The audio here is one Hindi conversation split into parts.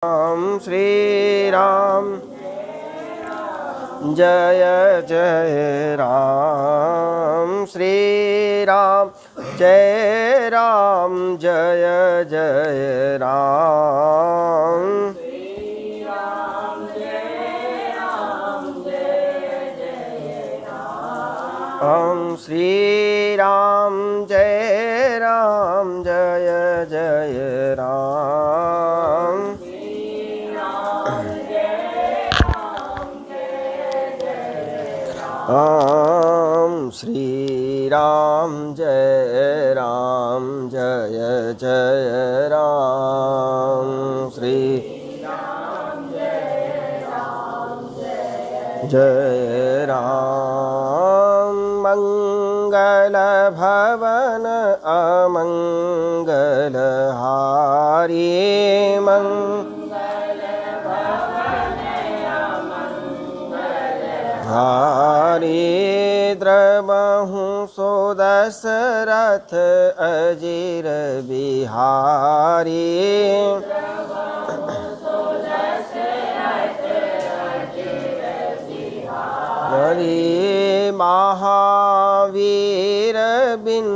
राम श्री राम जय जय राम श्री राम जय राम जय जय राम ओम श्री राम जय राम जय जय राम ओम श्री राम जय राम जय जय राम श्री जय राम मंगल भवन अमंगल हारी हारी द्रबहु सो दशरथ अजीर बिहारी हरि महावीर बिन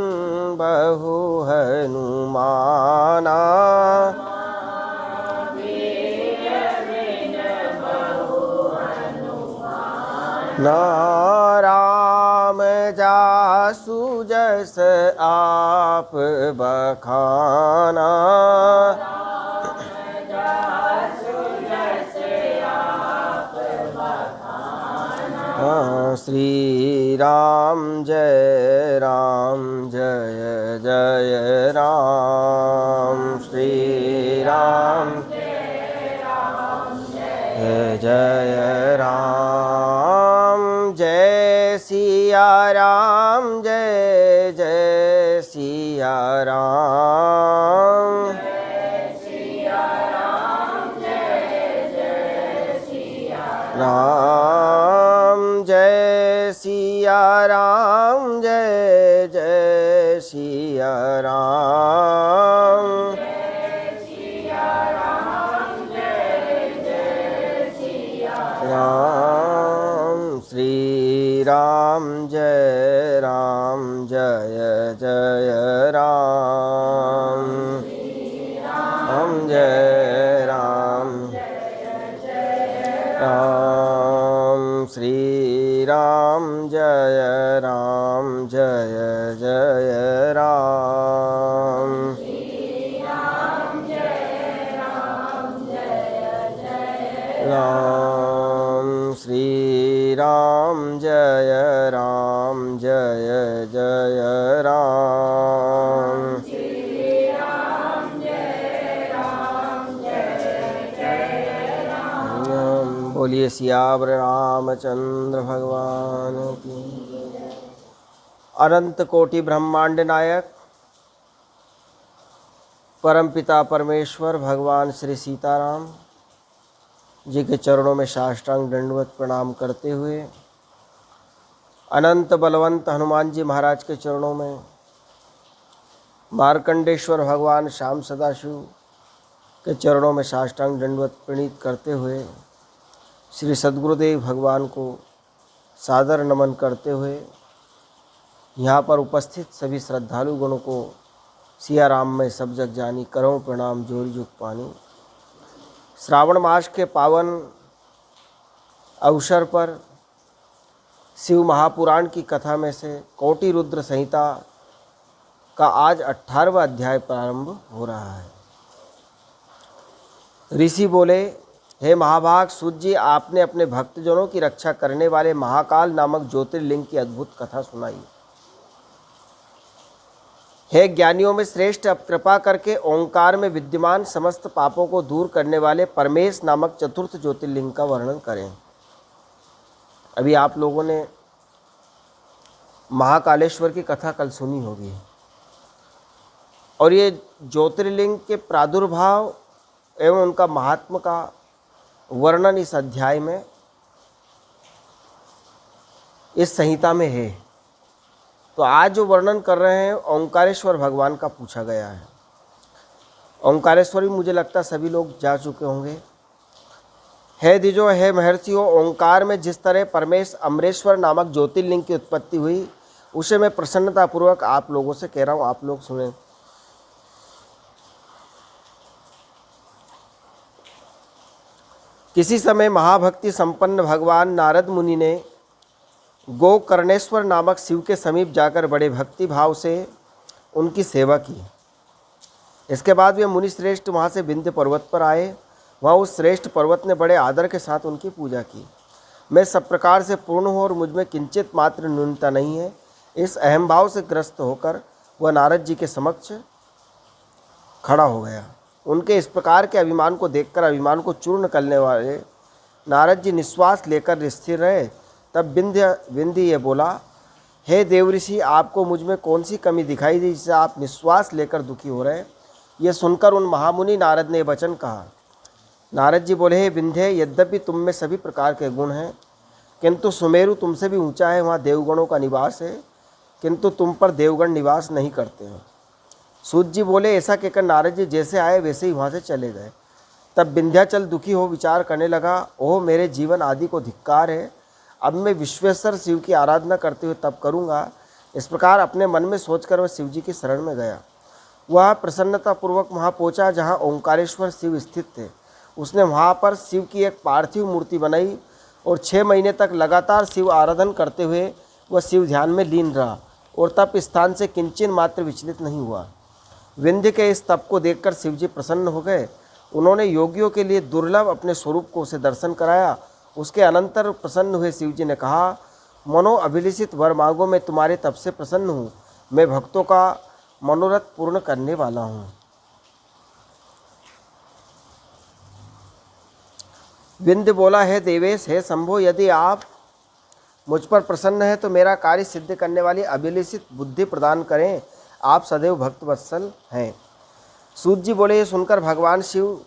बहु हनुमाना न राम जासु जस आप बखाना श्री राम जय जय राम श्री राम जय जय राम जय सिया राम जय जय सिया राम राम जय सिया राम जय जय सिया राम राम श्री राम जय जय राम हम जय राम राम श्री राम जय जय राम राम श्री राम जय जय राम बोलिए सियावर रामचंद्र भगवान की। अनंत कोटि ब्रह्मांड नायक परमपिता परमेश्वर भगवान श्री सीताराम जी के चरणों में साष्टांग दंडवत प्रणाम करते हुए अनंत बलवंत हनुमान जी महाराज के चरणों में मार्कंडेश्वर भगवान श्याम सदाशिव के चरणों में साष्टांग दंडवत प्रणीत करते हुए श्री सद्गुरुदेव भगवान को सादर नमन करते हुए यहाँ पर उपस्थित सभी श्रद्धालु गणों को सिया राम में सब जग जानी करो प्रणाम जोरी जुग पानी। श्रावण मास के पावन अवसर पर शिव महापुराण की कथा में से कोटि रुद्र संहिता का आज 18वां अध्याय प्रारंभ हो रहा है। ऋषि बोले, हे महाभाग सूत जी, आपने अपने भक्तजनों की रक्षा करने वाले महाकाल नामक ज्योतिर्लिंग की अद्भुत कथा सुनाई। हे ज्ञानियों में श्रेष्ठ, अब कृपा करके ओंकार में विद्यमान समस्त पापों को दूर करने वाले परमेश नामक चतुर्थ ज्योतिर्लिंग का वर्णन करें। अभी आप लोगों ने महाकालेश्वर की कथा कल सुनी होगी और ये ज्योतिर्लिंग के प्रादुर्भाव एवं उनका महात्म का वर्णन इस अध्याय में इस संहिता में है। तो आज जो वर्णन कर रहे हैं ओंकारेश्वर भगवान का पूछा गया है। ओंकारेश्वर भी मुझे लगता है सभी लोग जा चुके होंगे। हे द्विजो, हे महर्षियों, ओंकार में जिस तरह परमेश अमरेश्वर नामक ज्योतिर्लिंग की उत्पत्ति हुई उसे मैं प्रसन्नतापूर्वक आप लोगों से कह रहा हूँ, आप लोग सुने। किसी समय महाभक्ति संपन्न भगवान नारद मुनि ने गोकर्णेश्वर नामक शिव के समीप जाकर बड़े भक्ति भाव से उनकी सेवा की। इसके बाद वे मुनि श्रेष्ठ वहाँ से विंध्य पर्वत पर आए। वहाँ उस श्रेष्ठ पर्वत ने बड़े आदर के साथ उनकी पूजा की। मैं सब प्रकार से पूर्ण हूँ और मुझ में किंचित मात्र न्यूनता नहीं है। इस अहम भाव से ग्रस्त होकर वह नारद जी के समक्ष खड़ा हो गया। उनके इस प्रकार के अभिमान को देखकर अभिमान को चूर्ण करने वाले नारद जी निश्वास लेकर स्थिर रहे। तब विंध्य ये बोला, हे देवऋषि, आपको मुझ में कौन सी कमी दिखाई दी जिससे आप निश्वास लेकर दुखी हो रहे? ये सुनकर उन महामुनि नारद ने वचन कहा। नारद जी बोले, हे विंध्य, यद्यपि तुम में सभी प्रकार के गुण हैं, किंतु सुमेरु तुमसे भी ऊंचा है, वहाँ देवगणों का निवास है, किंतु तुम पर देवगण निवास नहीं करते हैं। सूत जी बोले, ऐसा कहकर नारद जी जैसे आए वैसे ही वहाँ से चले गए। तब विंध्याचल दुखी हो विचार करने लगा, ओह मेरे जीवन आदि को धिक्कार है, अब मैं विश्वेश्वर शिव की आराधना करते हुए तब करूँगा। इस प्रकार अपने मन में सोचकर वह शिव जी की शरण में गया। वह प्रसन्नतापूर्वक वहाँ पहुँचा जहाँ ओंकारेश्वर शिव स्थित थे। उसने वहाँ पर शिव की एक पार्थिव मूर्ति बनाई और 6 महीने तक लगातार शिव आराधन करते हुए वह शिव ध्यान में लीन रहा और तप स्थान से किंचन मात्र विचलित नहीं हुआ। विंध्य के इस तप को देखकर शिव जी प्रसन्न हो गए। उन्होंने योगियों के लिए दुर्लभ अपने स्वरूप को उसे दर्शन कराया। उसके अनंतर प्रसन्न हुए शिव जी ने कहा, मनो अभिलषित वर मांगो, मैं तुम्हारे तप से प्रसन्न हूँ। मैं भक्तों का मनोरथ पूर्ण करने वाला हूँ। विंध्य बोला, है देवेश, हे शंभो, यदि आप मुझ पर प्रसन्न है तो मेरा कार्य सिद्ध करने वाली अभिलषित बुद्धि प्रदान करें। आप सदैव भक्त वत्सल हैं। सूत जी बोले, ये सुनकर भगवान शिव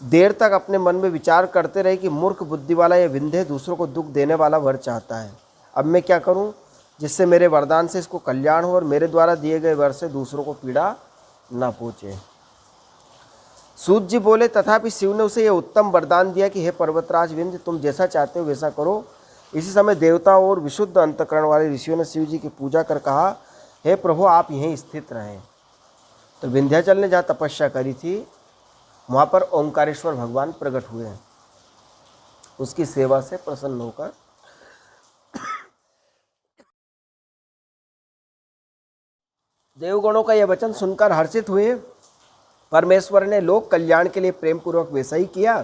देर तक अपने मन में विचार करते रहे कि मूर्ख बुद्धि वाला यह विंध्य दूसरों को दुख देने वाला वर चाहता है। अब मैं क्या करूं जिससे मेरे वरदान से इसको कल्याण हो और मेरे द्वारा दिए गए वर से दूसरों को पीड़ा न पहुँचे। सूत जी बोले, तथापि शिव ने उसे यह उत्तम वरदान दिया कि हे पर्वतराज विंध्य, तुम जैसा चाहते हो वैसा करो। इसी समय देवताओं और विशुद्ध अंतकरण वाले ऋषियों ने शिव जी की पूजा कर कहा, हे प्रभु, आप यहीं स्थित रहें। तो विंध्याचल ने जहाँ तपस्या करी थी वहाँ पर ओंकारेश्वर भगवान प्रकट हुए हैं। उसकी सेवा से प्रसन्न होकर देवगणों का यह वचन सुनकर हर्षित हुए। परमेश्वर ने लोक कल्याण के लिए प्रेम पूर्वक वैसा ही किया।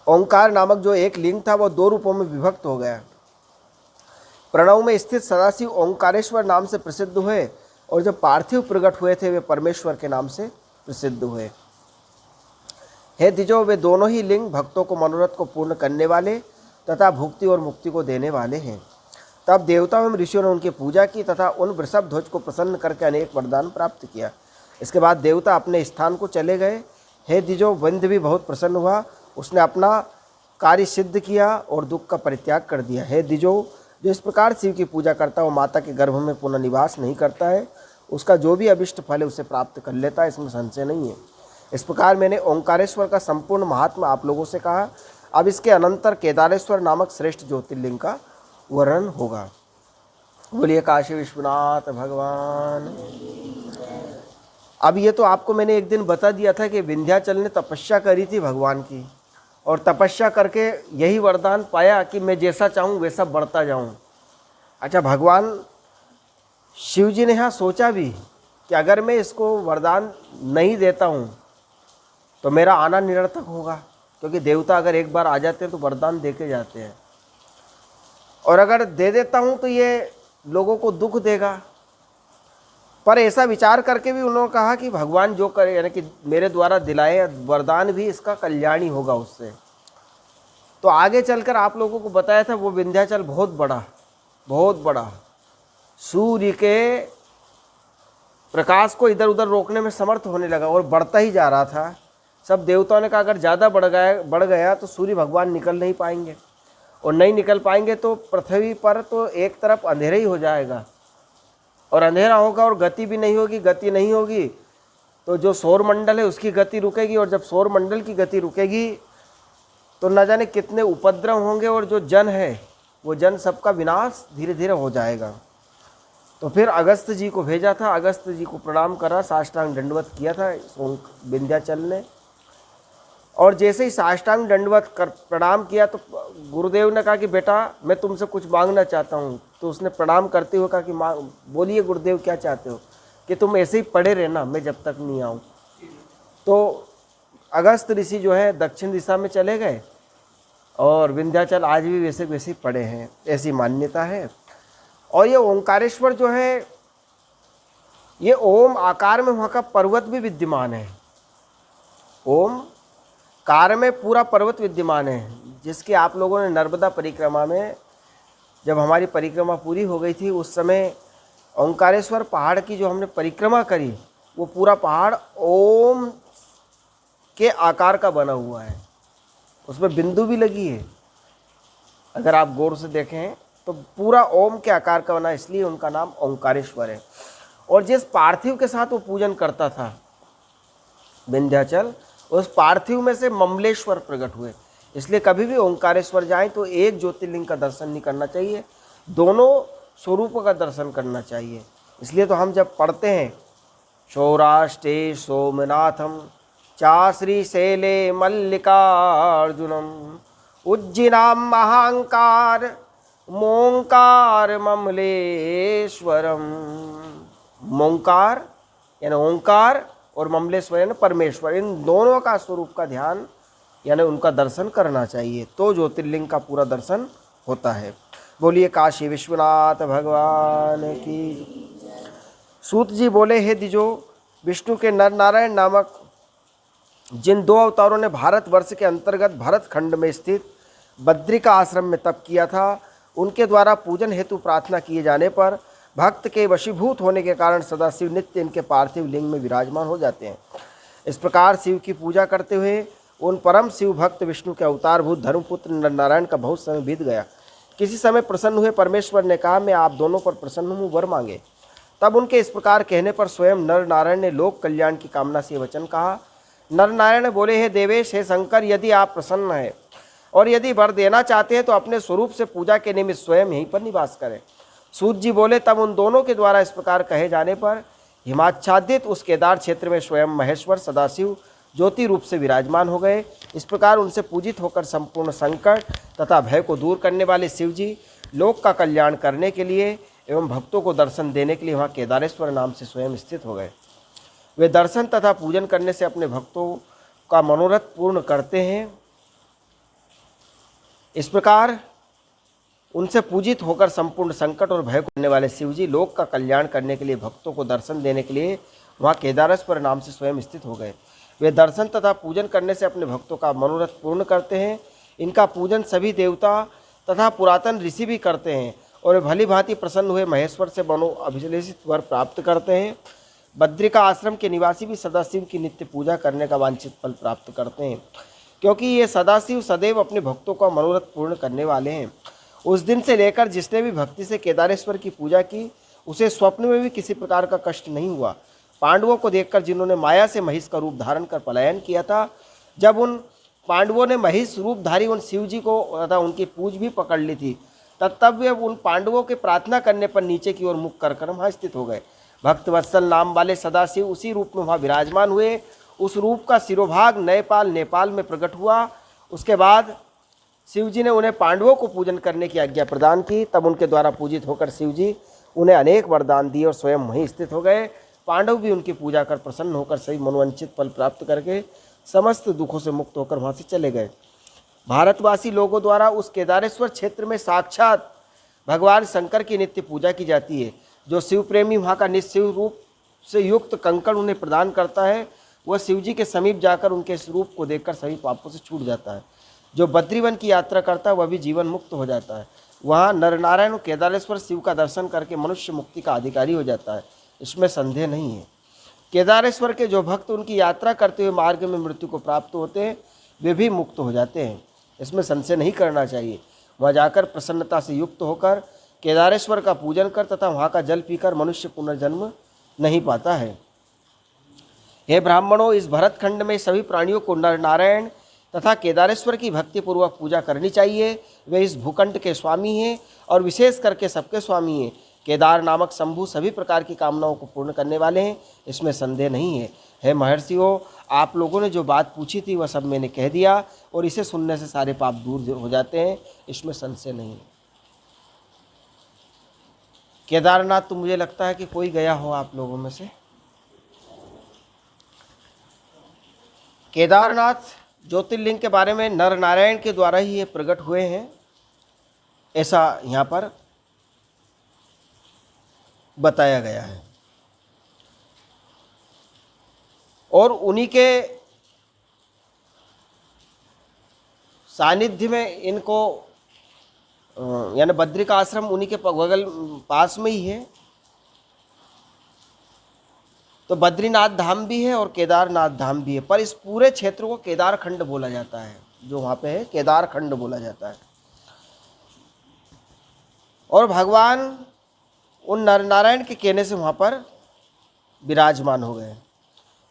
ओंकार नामक जो एक लिंग था वह 2 रूपों में विभक्त हो गया। प्रणव में स्थित सदाशिव ओंकारेश्वर नाम से प्रसिद्ध हुए और जो पार्थिव प्रकट हुए थे वे परमेश्वर के नाम से प्रसिद्ध हुए। हे द्विजो, वे दोनों ही लिंग भक्तों को मनोरथ को पूर्ण करने वाले तथा भुक्ति और मुक्ति को देने वाले हैं। तब देवताओं एवं ऋषियों ने उनकी पूजा की तथा उन वृषभ ध्वज को प्रसन्न करके अनेक वरदान प्राप्त किया। इसके बाद देवता अपने स्थान को चले गए। हे द्विजो, विंध्य भी बहुत प्रसन्न हुआ। उसने अपना कार्य सिद्ध किया और दुख का परित्याग कर दिया। हे द्विजो, जो इस प्रकार शिव की पूजा करता है वो माता के गर्भ में पुनः निवास नहीं करता है। उसका जो भी अभिष्ट फल है उसे प्राप्त कर लेता है, इसमें संशय नहीं है। इस प्रकार मैंने ओंकारेश्वर का संपूर्ण महात्मा आप लोगों से कहा। अब इसके अनंतर केदारेश्वर नामक श्रेष्ठ ज्योतिर्लिंग का वर्णन होगा। बोलिए काशी विश्वनाथ भगवान। अब ये तो आपको मैंने एक दिन बता दिया था कि विंध्याचल ने तपस्या करी थी भगवान की और तपस्या करके यही वरदान पाया कि मैं जैसा चाहूँ वैसा बढ़ता जाऊँ। अच्छा, भगवान शिव जी ने यहाँ सोचा भी कि अगर मैं इसको वरदान नहीं देता हूँ तो मेरा आना निरर्थक होगा, क्योंकि देवता अगर एक बार आ जाते हैं तो वरदान दे के जाते हैं, और अगर दे देता हूँ तो ये लोगों को दुख देगा। पर ऐसा विचार करके भी उन्होंने कहा कि भगवान जो करे, यानी कि मेरे द्वारा दिलाए वरदान भी इसका कल्याण ही होगा उससे। तो आगे चलकर आप लोगों को बताया था वो विंध्याचल बहुत बड़ा सूर्य के प्रकाश को इधर उधर रोकने में समर्थ होने लगा और बढ़ता ही जा रहा था। सब देवताओं ने कहा अगर ज़्यादा बढ़ गया तो सूर्य भगवान निकल नहीं पाएंगे, और नहीं निकल पाएंगे तो पृथ्वी पर तो एक तरफ अंधेरा ही हो जाएगा। और अंधेरा होगा और गति भी नहीं होगी, गति नहीं होगी तो जो सौर मंडल है उसकी गति रुकेगी, और जब सौर मंडल की गति रुकेगी तो न जाने कितने उपद्रव होंगे, और जो जन है वो जन सबका विनाश धीरे धीरे हो जाएगा। तो फिर अगस्त जी को भेजा था, अगस्त जी को प्रणाम करा, साष्टांग दंडवत किया था विंध्याचल ने। और जैसे ही साष्टांग दंडवत कर प्रणाम किया तो गुरुदेव ने कहा कि बेटा मैं तुमसे कुछ मांगना चाहता हूँ। तो उसने प्रणाम करते हुए कहा कि बोलिए गुरुदेव क्या चाहते हो? कि तुम ऐसे ही पड़े रहना, मैं जब तक नहीं आऊँ। तो अगस्त ऋषि जो है दक्षिण दिशा में चले गए और विंध्याचल आज भी वैसे वैसे ही पड़े हैं, ऐसी मान्यता है। और ये ओंकारेश्वर जो है ये ओम आकार में वहाँ का पर्वत भी विद्यमान है। ओम कार में पूरा पर्वत विद्यमान है, जिसके आप लोगों ने नर्मदा परिक्रमा में, जब हमारी परिक्रमा पूरी हो गई थी उस समय ओंकारेश्वर पहाड़ की जो हमने परिक्रमा करी वो पूरा पहाड़ ओम के आकार का बना हुआ है, उसमें बिंदु भी लगी है। अगर आप गौर से देखें तो पूरा ओम के आकार का बना, इसलिए उनका नाम ओंकारेश्वर है। और जिस पार्थिव के साथ वो पूजन करता था विंध्याचल, उस पार्थिव में से ममलेश्वर प्रकट हुए। इसलिए कभी भी ओंकारेश्वर जाएं तो एक ज्योतिर्लिंग का दर्शन नहीं करना चाहिए, दोनों स्वरूपों का दर्शन करना चाहिए। इसलिए तो हम जब पढ़ते हैं सौराष्ट्रे सोमनाथम चाश्री शैले मल्लिकार्जुनम उज्जिनाम महांकार मोंकार ममलेश्वरम। मोंकार यानी ओंकार और ममलेश्वर यानी परमेश्वर, इन दोनों का स्वरूप का ध्यान यानी उनका दर्शन करना चाहिए, तो ज्योतिर्लिंग का पूरा दर्शन होता है। बोलिए काशी विश्वनाथ भगवान की। सूत जी बोले, हे द्विजो, विष्णु के नर नारायण नामक जिन दो अवतारों ने भारतवर्ष के अंतर्गत भरत खंड में स्थित बद्रिका आश्रम में तप किया था, उनके द्वारा पूजन हेतु प्रार्थना किए जाने पर भक्त के वशीभूत होने के कारण सदाशिव नित्य इनके पार्थिव लिंग में विराजमान हो जाते हैं। इस प्रकार शिव की पूजा करते हुए उन परम शिव भक्त विष्णु के अवतारभूत धर्मपुत्र नर नारायण का बहुत समय बीत गया। किसी समय प्रसन्न हुए परमेश्वर ने कहा, मैं आप दोनों पर प्रसन्न हूँ, वर मांगे। तब उनके इस प्रकार कहने पर स्वयं नर नारायण ने लोक कल्याण की कामना से वचन कहा। नर नारायण बोले, हे देवेश, हे शंकर, यदि आप प्रसन्न हैं और यदि वर देना चाहते हैं तो अपने स्वरूप से पूजा के निमित्त स्वयं यहीं पर निवास करें। सूत जी बोले, तब उन दोनों के द्वारा इस प्रकार कहे जाने पर हिमाच्छादित उस केदार क्षेत्र में स्वयं महेश्वर सदाशिव ज्योति रूप से विराजमान हो गए। इस प्रकार उनसे पूजित होकर संपूर्ण संकट तथा भय को दूर करने वाले शिव जी लोक का कल्याण करने के लिए एवं भक्तों को दर्शन देने के लिए वहाँ केदारेश्वर नाम से स्वयं स्थित हो गए। वे दर्शन तथा पूजन करने से अपने भक्तों का मनोरथ पूर्ण करते हैं। इस प्रकार उनसे पूजित होकर संपूर्ण संकट और भय को करने वाले शिवजी लोक का कल्याण करने के लिए भक्तों को दर्शन देने के लिए वहाँ केदारेश्वर नाम से स्वयं स्थित हो गए। वे दर्शन तथा पूजन करने से अपने भक्तों का मनोरथ पूर्ण करते हैं। इनका पूजन सभी देवता तथा पुरातन ऋषि भी करते हैं और वे भली भांति प्रसन्न हुए महेश्वर से बनो अभिलेषित वर प्राप्त करते हैं। बद्रिका आश्रम के निवासी भी सदाशिव की नित्य पूजा करने का वांछित फल प्राप्त करते हैं, क्योंकि ये सदाशिव सदैव अपने भक्तों का मनोरथ पूर्ण करने वाले हैं। उस दिन से लेकर जिसने भी भक्ति से केदारेश्वर की पूजा की उसे स्वप्न में भी किसी प्रकार का कष्ट नहीं हुआ। पांडवों को देखकर जिन्होंने माया से महिष का रूप धारण कर पलायन किया था, जब उन पांडवों ने महिष रूपधारी उन शिव जी को तथा उनकी पूज भी पकड़ ली थी, तब वे उन पांडवों के प्रार्थना करने पर नीचे की ओर मुख कर वहाँ स्थित हो गए। भक्तवत्सल नाम वाले सदाशिव उसी रूप में वहाँ विराजमान हुए। उस रूप का सिरोभाग नेपाल में प्रकट हुआ। उसके बाद शिवजी ने उन्हें पांडवों को पूजन करने की आज्ञा प्रदान की। तब उनके द्वारा पूजित होकर शिवजी उन्हें अनेक वरदान दिए और स्वयं वहीं स्थित हो गए। पांडव भी उनकी पूजा कर प्रसन्न होकर सभी मनोवांछित फल प्राप्त करके समस्त दुखों से मुक्त होकर वहाँ से चले गए। भारतवासी लोगों द्वारा उस केदारेश्वर क्षेत्र में साक्षात भगवान शंकर की नित्य पूजा की जाती है। जो शिव प्रेमी वहाँ का निश्चिव रूप से युक्त कंकड़ उन्हें प्रदान करता है, वह शिवजी के समीप जाकर उनके इस रूप को देखकर सभी पापों से छूट जाता है। जो बद्रीवन की यात्रा करता है वह भी जीवन मुक्त हो जाता है। वहाँ नर नारायण और केदारेश्वर शिव का दर्शन करके मनुष्य मुक्ति का अधिकारी हो जाता है, इसमें संदेह नहीं है। केदारेश्वर के जो भक्त उनकी यात्रा करते हुए मार्ग में मृत्यु को प्राप्त होते हैं वे भी मुक्त हो जाते हैं, इसमें संशय नहीं करना चाहिए। वहाँ जाकर प्रसन्नता से युक्त होकर केदारेश्वर का पूजन कर तथा वहाँ का जल पीकर मनुष्य पुनर्जन्म नहीं पाता है। हे ब्राह्मणों, इस भरतखंड में सभी प्राणियों को नर नारायण तथा केदारेश्वर की भक्तिपूर्वक पूजा करनी चाहिए। वे इस भूखंड के स्वामी हैं और विशेष करके सबके स्वामी हैं। केदार नामक शंभु सभी प्रकार की कामनाओं को पूर्ण करने वाले हैं, इसमें संदेह नहीं है। हे महर्षियों, आप लोगों ने जो बात पूछी थी वह सब मैंने कह दिया और इसे सुनने से सारे पाप दूर हो जाते हैं, इसमें संशय नहीं है। केदारनाथ तो मुझे लगता है कि कोई गया हो आप लोगों में से। केदारनाथ ज्योतिर्लिंग के बारे में नर नारायण के द्वारा ही ये प्रकट हुए हैं, ऐसा यहाँ पर बताया गया है। और उन्हीं के सानिध्य में इनको यानी बद्री का आश्रम उन्हीं के बगल पास में ही है। तो बद्रीनाथ धाम भी है और केदारनाथ धाम भी है, पर इस पूरे क्षेत्र को केदार खंड बोला जाता है। जो वहाँ पे है केदार खंड बोला जाता है। और भगवान उन नर नारायण के कहने से वहाँ पर विराजमान हो गए।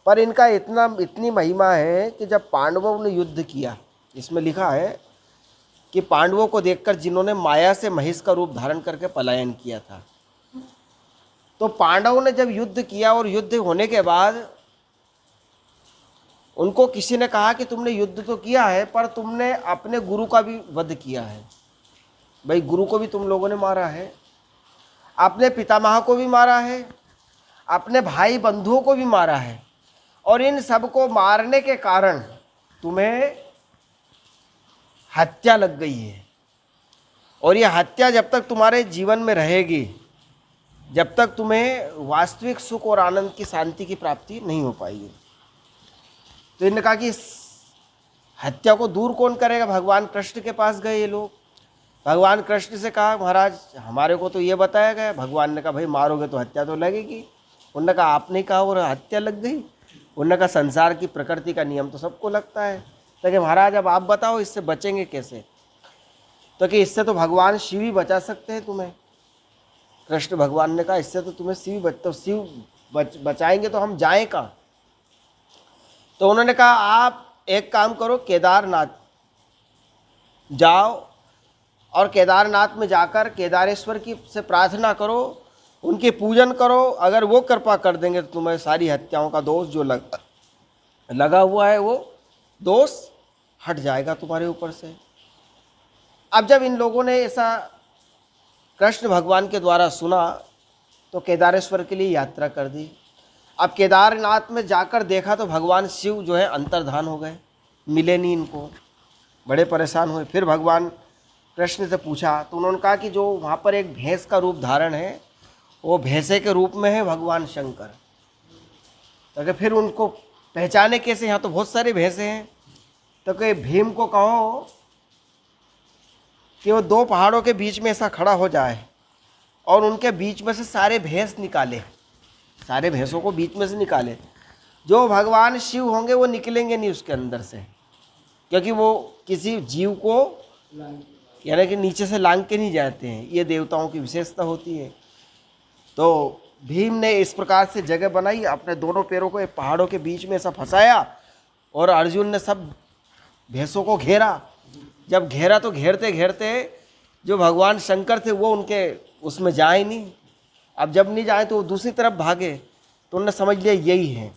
पर इनका इतनी महिमा है कि जब पांडवों ने युद्ध किया, इसमें लिखा है कि पांडवों को देखकर जिन्होंने माया से महिष का रूप धारण करके पलायन किया था, तो पांडवों ने जब युद्ध किया और युद्ध होने के बाद उनको किसी ने कहा कि तुमने युद्ध तो किया है पर तुमने अपने गुरु का भी वध किया है। भाई, गुरु को भी तुम लोगों ने मारा है, अपने पितामह को भी मारा है, अपने भाई बंधुओं को भी मारा है, और इन सबको मारने के कारण तुम्हें हत्या लग गई है। और ये हत्या जब तक तुम्हारे जीवन में रहेगी, जब तक तुम्हें वास्तविक सुख और आनंद की शांति की प्राप्ति नहीं हो पाएगी। तो इन्होंने कहा कि इस हत्या को दूर कौन करेगा। भगवान कृष्ण के पास गए ये लोग। भगवान कृष्ण से कहा, महाराज हमारे को तो ये बताया गया। भगवान ने कहा, भाई मारोगे तो हत्या तो लगेगी। उन्होंने कहा, आपने कहा और हत्या लग गई। उन्होंने कहा, संसार की प्रकृति का नियम तो सबको लगता है। तो कि महाराज अब आप बताओ इससे बचेंगे कैसे। तो कि इससे तो भगवान शिव ही बचा सकते हैं तुम्हें। कृष्ण भगवान ने कहा, इससे तो तुम्हें शिव बचाएंगे तो हम जाएं कहाँ। तो उन्होंने कहा, आप एक काम करो, केदारनाथ जाओ और केदारनाथ में जाकर केदारेश्वर की से प्रार्थना करो, उनके पूजन करो। अगर वो कृपा कर देंगे तो तुम्हें सारी हत्याओं का दोष जो लगा हुआ है वो दोष हट जाएगा तुम्हारे ऊपर से। अब जब इन लोगों ने ऐसा कृष्ण भगवान के द्वारा सुना तो केदारेश्वर के लिए यात्रा कर दी। अब केदारनाथ में जाकर देखा तो भगवान शिव जो है अंतर्धान हो गए, मिले नहीं इनको, बड़े परेशान हुए। फिर भगवान कृष्ण से पूछा तो उन्होंने कहा कि जो वहाँ पर एक भैंस का रूप धारण है वो भैंसे के रूप में है भगवान शंकर। तो फिर उनको पहचाने कैसे, यहाँ तो बहुत सारे भैंसे हैं। तो कि भीम को कहो कि वो दो पहाड़ों के बीच में ऐसा खड़ा हो जाए और उनके बीच में से सारे भैंस निकाले, सारे भैंसों को बीच में से निकाले। जो भगवान शिव होंगे वो निकलेंगे नहीं उसके अंदर से, क्योंकि वो किसी जीव को यानी कि नीचे से लांग के नहीं जाते हैं। ये देवताओं की विशेषता होती है। तो भीम ने इस प्रकार से जगह बनाई, अपने दोनों पैरों को एक पहाड़ों के बीच में ऐसा फंसाया और अर्जुन ने सब भैंसों को घेरा। जब घेरा तो घेरते घेरते जो भगवान शंकर थे वो उनके उसमें जाए नहीं। अब जब नहीं जाए तो वो दूसरी तरफ भागे, तो उन्होंने समझ लिया यही है।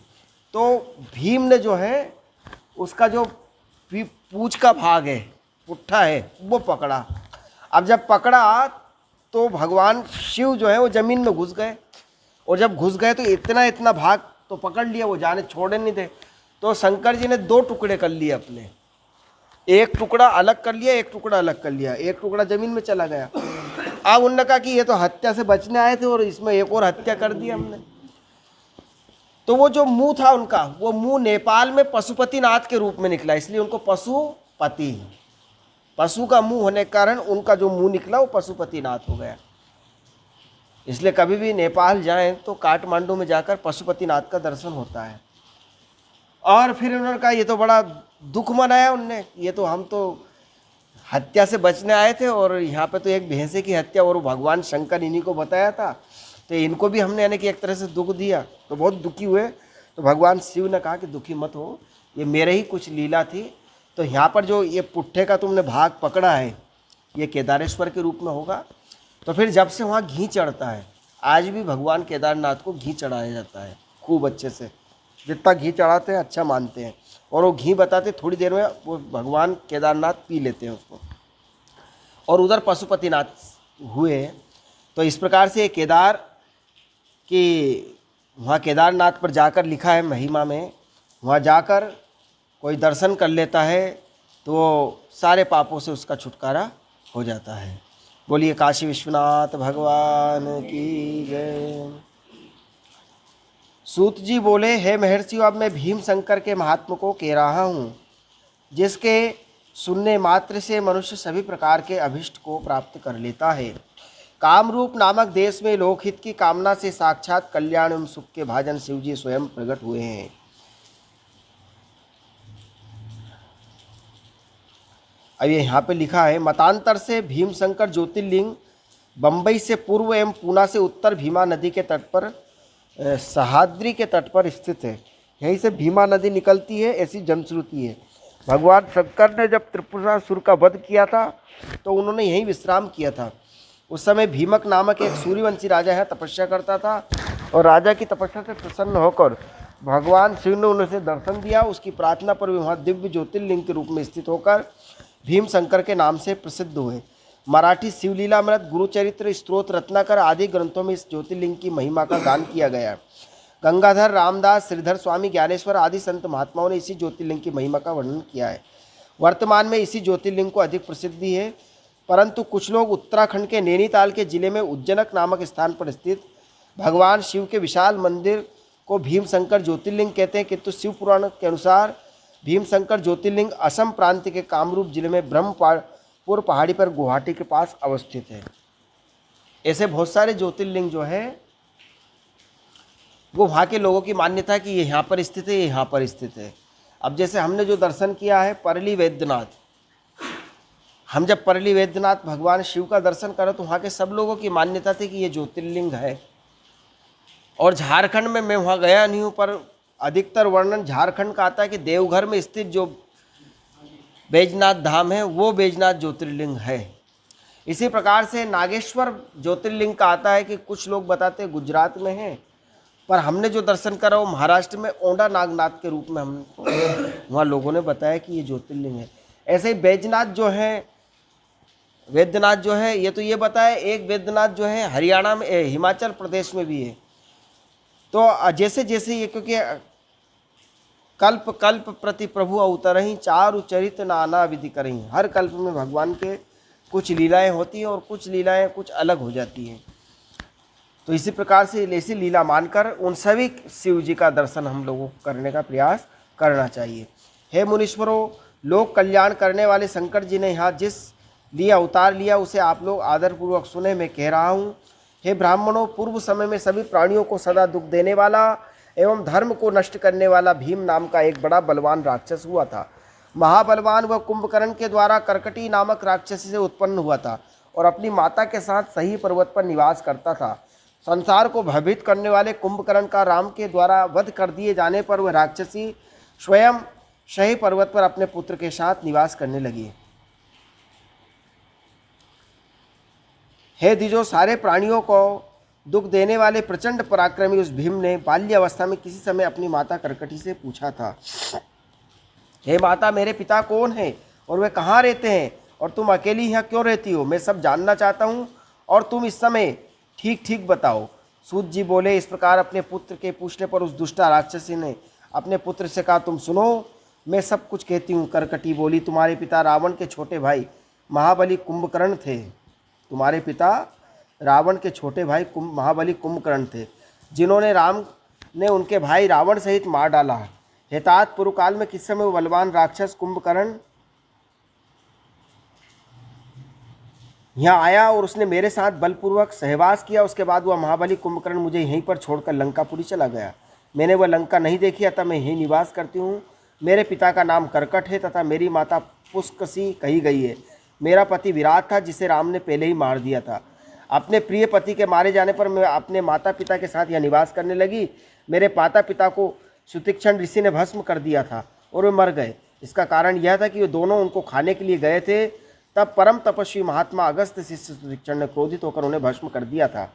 तो भीम ने जो है उसका जो पूंछ का भाग है, पुट्ठा है, वो पकड़ा। अब जब पकड़ा तो भगवान शिव जो है वो ज़मीन में घुस गए, और जब घुस गए तो इतना भाग तो पकड़ लिया, वो जाने छोड़े नहीं थे। तो शंकर जी ने दो टुकड़े कर लिए अपने, एक टुकड़ा अलग कर लिया, एक टुकड़ा अलग कर लिया, एक टुकड़ा ज़मीन में चला गया। अब उन्होंने कहा कि ये तो हत्या से बचने आए थे और इसमें एक और हत्या कर दी हमने। तो वो जो मुंह था उनका, वो मुंह नेपाल में पशुपतिनाथ के रूप में निकला, इसलिए उनको पशुपति, पशु का मुंह होने के कारण उनका जो मुंह निकला वो पशुपतिनाथ हो गया। इसलिए कभी भी नेपाल जाएं तो काठमांडू में जाकर पशुपतिनाथ का दर्शन होता है। और फिर उन्होंने कहा ये तो बड़ा दुख मनाया उनने, ये तो हम तो हत्या से बचने आए थे और यहाँ पे तो एक भैंसे की हत्या, और भगवान शंकर इन्हीं को बताया था, तो इनको भी हमने यानी कि एक तरह से दुख दिया, तो बहुत दुखी हुए। तो भगवान शिव ने कहा कि दुखी मत हो, ये मेरे ही कुछ लीला थी। तो यहाँ पर जो ये पुट्ठे का तुमने भाग पकड़ा है, ये केदारेश्वर के रूप में होगा। तो फिर जब से वहाँ घी चढ़ता है, आज भी भगवान केदारनाथ को घी चढ़ाया जाता है खूब अच्छे से, जितना घी चढ़ाते हैं अच्छा मानते हैं। और वो घी बताते थोड़ी देर में वो भगवान केदारनाथ पी लेते हैं उसको। और उधर पशुपतिनाथ हुए। तो इस प्रकार से केदार कि वहाँ केदारनाथ पर जाकर लिखा है महिमा में, वहाँ जाकर कोई दर्शन कर लेता है तो वो सारे पापों से उसका छुटकारा हो जाता है। बोलिए काशी विश्वनाथ भगवान की जय। सूत जी बोले, हे महर्षि, अब मैं भीम शंकर के महात्म को कह रहा हूँ, जिसके सुनने मात्र से मनुष्य सभी प्रकार के अभिष्ट को प्राप्त कर लेता है। कामरूप नामक देश में लोकहित की कामना से साक्षात कल्याण एवं सुख के भाजन शिव जी स्वयं प्रकट हुए हैं। अब ये यहाँ पे लिखा है, मतांतर से भीम शंकर ज्योतिर्लिंग बंबई से पूर्व एवं पूना से उत्तर भीमा नदी के तट पर सहाद्री के तट पर स्थित है। यहीं से भीमा नदी निकलती है, ऐसी जनश्रुति है। भगवान शंकर ने जब त्रिपुरासुर का वध किया था तो उन्होंने यहीं विश्राम किया था। उस समय भीमक नामक एक सूर्यवंशी राजा है तपस्या करता था, और राजा की तपस्या से प्रसन्न होकर भगवान शिव ने उन्हें दर्शन दिया। उसकी प्रार्थना पर वे वहाँ दिव्य ज्योतिर्लिंग के रूप में स्थित होकर भीम शंकर के नाम से प्रसिद्ध हुए। मराठी शिवलीलामृत, गुरुचरित्र, स्तोत्र, रत्नाकर आदि ग्रंथों में इस ज्योतिर्लिंग की महिमा का गान किया गया है। गंगाधर, रामदास, श्रीधर स्वामी, ज्ञानेश्वर आदि संत महात्माओं ने इसी ज्योतिर्लिंग की महिमा का वर्णन किया है। वर्तमान में इसी ज्योतिर्लिंग को अधिक प्रसिद्धि है, परंतु कुछ लोग उत्तराखंड के नैनीताल के जिले में उज्जैनक नामक स्थान पर स्थित भगवान शिव के विशाल मंदिर को भीम शंकर ज्योतिर्लिंग कहते हैं। किंतु शिव पुराण के अनुसार भीम शंकर ज्योतिर्लिंग असम प्रांत के कामरूप जिले में ब्रह्मपुर पहाड़ी पर गुवाहाटी के पास अवस्थित है। ऐसे बहुत सारे ज्योतिर्लिंग जो है वो वहाँ के लोगों की मान्यता कि ये यहाँ पर स्थित है, ये यहाँ पर स्थित है। अब जैसे हमने जो दर्शन किया है परली वैद्यनाथ, हम जब परली वैद्यनाथ भगवान शिव का दर्शन करें तो वहाँ के सब लोगों की मान्यता थी कि ये ज्योतिर्लिंग है। और झारखंड में मैं वहाँ गया नहीं हूँ, पर अधिकतर वर्णन झारखंड का आता है कि देवघर में स्थित जो बैजनाथ धाम है वो बैजनाथ ज्योतिर्लिंग है। इसी प्रकार से नागेश्वर ज्योतिर्लिंग का आता है कि कुछ लोग बताते हैं गुजरात में है, पर हमने जो दर्शन करा वो महाराष्ट्र में ओंडा नागनाथ के रूप में हमको वहाँ लोगों ने बताया कि ये ज्योतिर्लिंग है। ऐसे ही बैजनाथ जो है, वैद्यनाथ जो है, ये तो ये बताया एक वैद्यनाथ जो है हरियाणा में, हिमाचल प्रदेश में भी है। तो जैसे जैसे ये, क्योंकि कल्प कल्प प्रति प्रभु अवतरहीं, चारु चरित नाना विधि करहीं, हर कल्प में भगवान के कुछ लीलाएं होती हैं और कुछ लीलाएं कुछ अलग हो जाती हैं। तो इसी प्रकार से ऐसी लीला मानकर उन सभी शिव जी का दर्शन हम लोगों को करने का प्रयास करना चाहिए। हे मुनीश्वरों, लोक कल्याण करने वाले शंकर जी ने यहाँ जिस लिए अवतार लिया उसे आप लोग आदरपूर्वक सुने। मैं कह रहा हूँ, हे ब्राह्मणों, पूर्व समय में सभी प्राणियों को सदा दुख देने वाला एवं धर्म को नष्ट करने वाला भीम नाम का एक बड़ा बलवान राक्षस हुआ था। महाबलवान वह कुंभकर्ण के द्वारा कर्कटी नामक राक्षसी से उत्पन्न हुआ था और अपनी माता के साथ सही पर्वत पर निवास करता था। संसार को भयभीत करने वाले कुंभकर्ण का राम के द्वारा वध कर दिए जाने पर वह राक्षसी स्वयं सही पर्वत पर अपने पुत्र के साथ निवास करने लगी। हे द्विजो, सारे प्राणियों को दुख देने वाले प्रचंड पराक्रमी उस भीम ने बाल्यावस्था में किसी समय अपनी माता कर्कटी से पूछा था, हे माता, मेरे पिता कौन हैं और वे कहाँ रहते हैं और तुम अकेली यहाँ क्यों रहती हो? मैं सब जानना चाहता हूँ और तुम इस समय ठीक ठीक बताओ। सूत जी बोले, इस प्रकार अपने पुत्र के पूछने पर उस दुष्टा राक्षसी ने अपने पुत्र से कहा, तुम सुनो, मैं सब कुछ कहती हूँ। कर्कटी बोली, तुम्हारे पिता रावण के छोटे भाई महाबली कुंभकर्ण थे। तुम्हारे पिता रावण के छोटे भाई महाबली कुंभकर्ण थे, जिन्होंने राम ने उनके भाई रावण सहित मार डाला। हेतात पूर्व काल में किस समय वो बलवान राक्षस कुंभकर्ण यहाँ आया और उसने मेरे साथ बलपूर्वक सहवास किया। उसके बाद वह महाबली कुंभकर्ण मुझे यहीं पर छोड़कर लंकापुरी चला गया। मैंने वह लंका नहीं देखी, अतः मैं यहीं निवास करती हूँ। मेरे पिता का नाम कर्कट है तथा मेरी माता पुष्कसी कही गई है। मेरा पति विराट था, जिसे राम ने पहले ही मार दिया था। अपने प्रिय पति के मारे जाने पर मैं अपने माता पिता के साथ यहाँ निवास करने लगी। मेरे माता पिता को सुतीक्षण ऋषि ने भस्म कर दिया था और वे मर गए। इसका कारण यह था कि वे दोनों उनको खाने के लिए गए थे। तब परम तपस्वी महात्मा अगस्त शिष्य सुतीक्षण ने क्रोधित होकर उन्हें भस्म कर दिया था।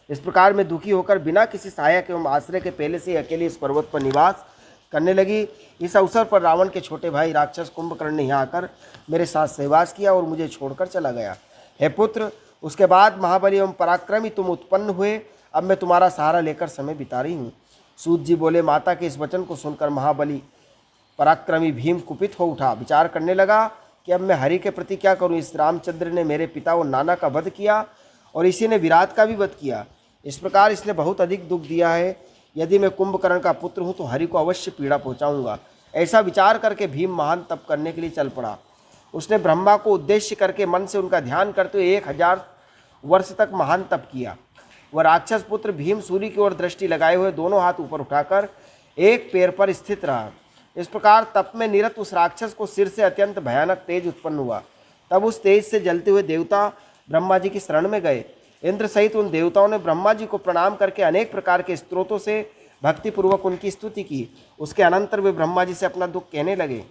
इस प्रकार मैं दुखी होकर बिना किसी सहायक एवं आश्रय के पहले से ही अकेले इस पर्वत पर निवास करने लगी। इस अवसर पर रावण के छोटे भाई राक्षस कुंभकर्ण ने यहाँ आकर मेरे साथ सहवास किया और मुझे छोड़कर चला गया। हे पुत्र, उसके बाद महाबली एवं पराक्रमी तुम उत्पन्न हुए। अब मैं तुम्हारा सहारा लेकर समय बिता रही हूँ। सूत जी बोले, माता के इस वचन को सुनकर महाबली पराक्रमी भीम कुपित हो उठा। विचार करने लगा कि अब मैं हरि के प्रति क्या करूं। इस रामचंद्र ने मेरे पिता और नाना का वध किया और इसी ने विराट का भी वध किया। इस प्रकार इसने बहुत अधिक दुख दिया है। यदि मैं कुंभकर्ण का पुत्र हूं तो हरि को अवश्य पीड़ा पहुंचाऊंगा। ऐसा विचार करके भीम महान तप करने के लिए चल पड़ा। उसने ब्रह्मा को उद्देश्य करके मन से उनका ध्यान करते हुए 1000 वर्ष तक महान तप किया। वह राक्षस पुत्र भीम सूर्य की ओर दृष्टि लगाए हुए दोनों हाथ ऊपर उठाकर एक पैर पर स्थित रहा। इस प्रकार तप में निरत उस राक्षस को सिर से अत्यंत भयानक तेज उत्पन्न हुआ। तब उस तेज से जलते हुए देवता ब्रह्मा जी की शरण में गए। इंद्र सहित उन देवताओं ने ब्रह्मा जी को प्रणाम करके अनेक प्रकार के स्तोत्रों से भक्तिपूर्वक उनकी स्तुति की। उसके अनंतर वे ब्रह्मा जी से अपना दुख कहने लगे।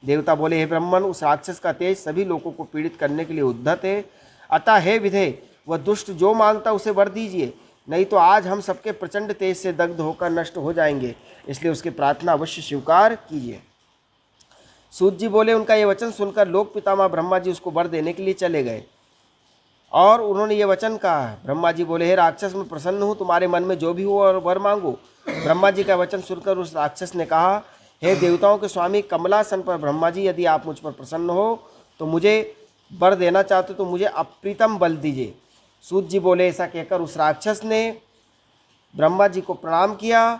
देवता बोले, हे ब्रह्मन, उस राक्षस का तेज सभी लोगों को पीड़ित करने के लिए उद्धत है। अतः हे विधे, वह दुष्ट जो मांगता उसे वर दीजिए, नहीं तो आज हम सबके प्रचंड तेज से दग्ध होकर नष्ट हो जाएंगे। इसलिए उसकी प्रार्थना अवश्य स्वीकार कीजिए। सूत जी बोले, उनका ये वचन सुनकर लोक पितामह ब्रह्मा जी उसको वर देने के लिए चले गए और उन्होंने ये वचन कहा। ब्रह्मा जी बोले, हे राक्षस, मैं प्रसन्न हूँ, तुम्हारे मन में जो भी हो और वर मांगो। ब्रह्मा जी का वचन सुनकर उस राक्षस ने कहा, हे देवताओं के स्वामी कमलासन पर ब्रह्मा जी, यदि आप मुझ पर प्रसन्न हो तो मुझे वर देना चाहते तो मुझे अप्रीतम बल दीजिए। सूत जी बोले, ऐसा कहकर उस राक्षस ने ब्रह्मा जी को प्रणाम किया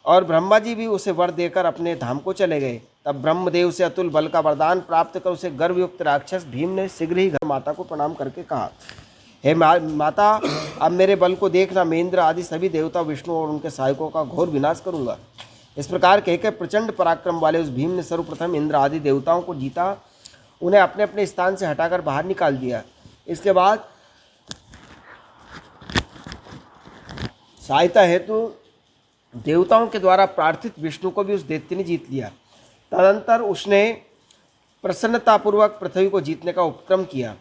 और ब्रह्मा जी भी उसे वर देकर अपने धाम को चले गए। तब ब्रह्मदेव से अतुल बल का वरदान प्राप्त कर उसे गर्वयुक्त राक्षस भीम ने शीघ्र ही घर माता को प्रणाम करके कहा, हे माता, अब मेरे बल को देखना, मैं इंद्र आदि सभी देवता, विष्णु और उनके सहायकों का घोर विनाश करूंगा। इस प्रकार कहकर प्रचंड पराक्रम वाले उस भीम ने सर्वप्रथम इंद्र आदि देवताओं को जीता, उन्हें अपने अपने स्थान से हटाकर बाहर निकाल दिया। इसके बाद सहायता हेतु देवताओं के द्वारा प्रार्थित विष्णु को भी उस दैत्य ने जीत लिया। तदंतर उसने प्रसन्नतापूर्वक पृथ्वी को जीतने का उपक्रम किया।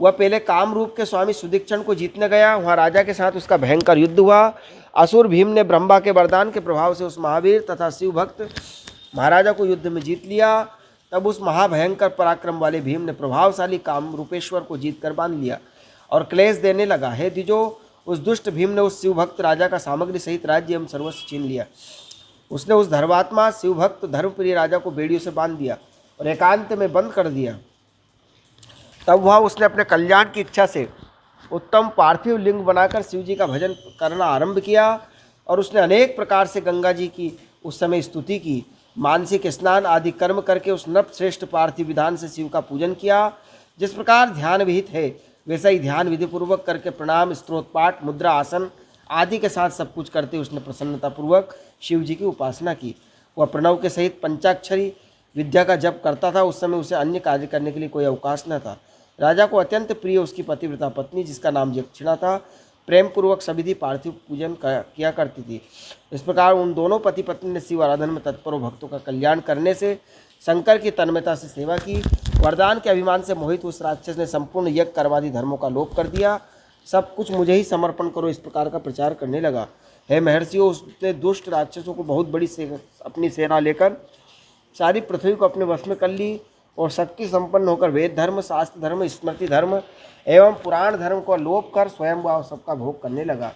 वह पहले कामरूप के स्वामी सुदीक्षण को जीतने गया। वहाँ राजा के साथ उसका भयंकर युद्ध हुआ। असुर भीम ने ब्रह्मा के वरदान के प्रभाव से उस महावीर तथा शिव भक्त महाराजा को युद्ध में जीत लिया। तब उस महाभयंकर पराक्रम वाले भीम ने प्रभावशाली कामरूपेश्वर को जीत कर बांध लिया और क्लेश देने लगा। हे द्विजो, उस दुष्ट भीम ने उस शिवभक्त राजा का सामग्री सहित राज्य एवं सर्वस्व छीन लिया। उसने उस धर्मात्मा शिवभक्त धर्मप्रिय राजा को बेड़ियों से बांध दिया और एकांत में बंद कर दिया। तब वहाँ उसने अपने कल्याण की इच्छा से उत्तम पार्थिव लिंग बनाकर शिव जी का भजन करना आरंभ किया और उसने अनेक प्रकार से गंगा जी की उस समय स्तुति की। मानसिक स्नान आदि कर्म करके उस नव श्रेष्ठ पार्थिव विधान से शिव का पूजन किया। जिस प्रकार ध्यान विहित है वैसा ही ध्यान विधिपूर्वक करके प्रणाम, स्तोत्र पाठ, मुद्रा, आसन आदि के साथ सब कुछ करते उसने प्रसन्नतापूर्वक शिव जी की उपासना की। वह प्रणव के सहित पंचाक्षरी विद्या का जप करता था। उस समय उसे अन्य कार्य करने के लिए कोई अवकाश न था। राजा को अत्यंत प्रिय उसकी पतिव्रता पत्नी, जिसका नाम दक्षिणा था, प्रेम पूर्वक सविधि पार्थिव पूजन किया करती थी। इस प्रकार उन दोनों पति पत्नी ने शिव आराधन में तत्पर भक्तों का कल्याण करने से शंकर की तन्मयता से सेवा की। वरदान के अभिमान से मोहित उस राक्षस ने संपूर्ण यज्ञ कर्मादि धर्मों का लोप कर दिया। सब कुछ मुझे ही समर्पण करो, इस प्रकार का प्रचार करने लगा। हे महर्षियों, उसने दुष्ट राक्षसों को बहुत बड़ी अपनी सेना लेकर सारी पृथ्वी को अपने वश में कर ली और शक्ति संपन्न होकर वेद धर्म, शास्त्र धर्म, स्मृति धर्म एवं पुराण धर्म को लोप कर स्वयं व सबका भोग करने लगा।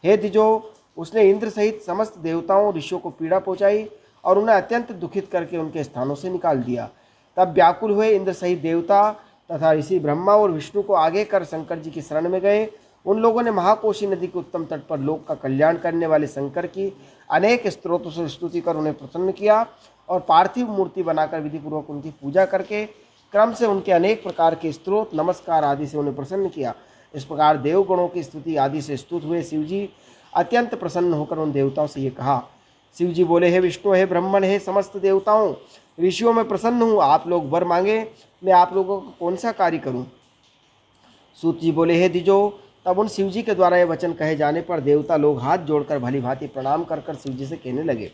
हे द्विजो, उसने इंद्र सहित समस्त देवताओं ऋषियों को पीड़ा पहुंचाई और उन्हें अत्यंत दुखित करके उनके स्थानों से निकाल दिया। तब व्याकुल हुए इंद्र सहित देवता तथा ऋषि ब्रह्मा और विष्णु को आगे कर शंकर जी की शरण में गए। उन लोगों ने महाकोशी नदी के उत्तम तट पर लोक का कल्याण करने वाले शंकर की अनेक स्तोत्रों से स्तुति कर उन्हें प्रसन्न किया और पार्थिव मूर्ति बनाकर विधिपूर्वक उनकी पूजा करके क्रम से उनके अनेक प्रकार के स्तोत्र, नमस्कार आदि से उन्हें प्रसन्न किया। इस प्रकार देवगणों की स्तुति आदि से स्तुत हुए शिव जी अत्यंत प्रसन्न होकर उन देवताओं से ये कहा। शिव जी बोले, हे विष्णु, हे ब्रह्मण, हे समस्त देवताओं, ऋषियों में प्रसन्न हूँ, आप लोग वर मांगे, मैं आप लोगों को कौन सा कार्य करूँ। सूत जी बोले, हे द्विजो, तब उन शिव जी के द्वारा यह वचन कहे जाने पर देवता लोग हाथ जोड़कर भली भांति प्रणाम कर कर शिव जी से कहने लगे।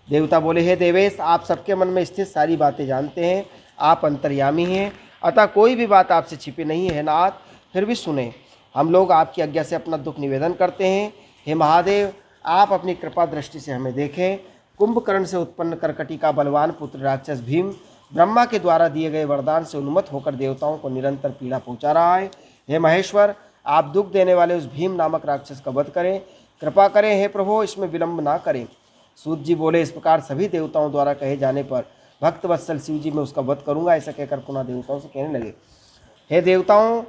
देवता बोले, हे देवेश, आप सबके मन में स्थित सारी बातें जानते हैं, आप अंतर्यामी हैं, अतः कोई भी बात आपसे छिपी नहीं है नाथ, फिर भी सुने। हम लोग आपकी आज्ञा से अपना दुख निवेदन करते हैं। हे महादेव, आप अपनी कृपा दृष्टि से हमें देखें। कुंभकर्ण से उत्पन्न करकटी का बलवान पुत्र राक्षस भीम ब्रह्मा के द्वारा दिए गए वरदान से उन्मत्त होकर देवताओं को निरंतर पीड़ा पहुंचा रहा है। हे महेश्वर, आप दुख देने वाले उस भीम नामक राक्षस का वध करें, कृपा करें। हे प्रभु, इसमें विलंब ना करें। सूत जी बोले, इस प्रकार सभी देवताओं द्वारा कहे जाने पर भक्त वत्सल शिव जी मैं उसका वध करूंगा। ऐसा कहकर पुनः देवताओं से कहने लगे, हे देवताओं,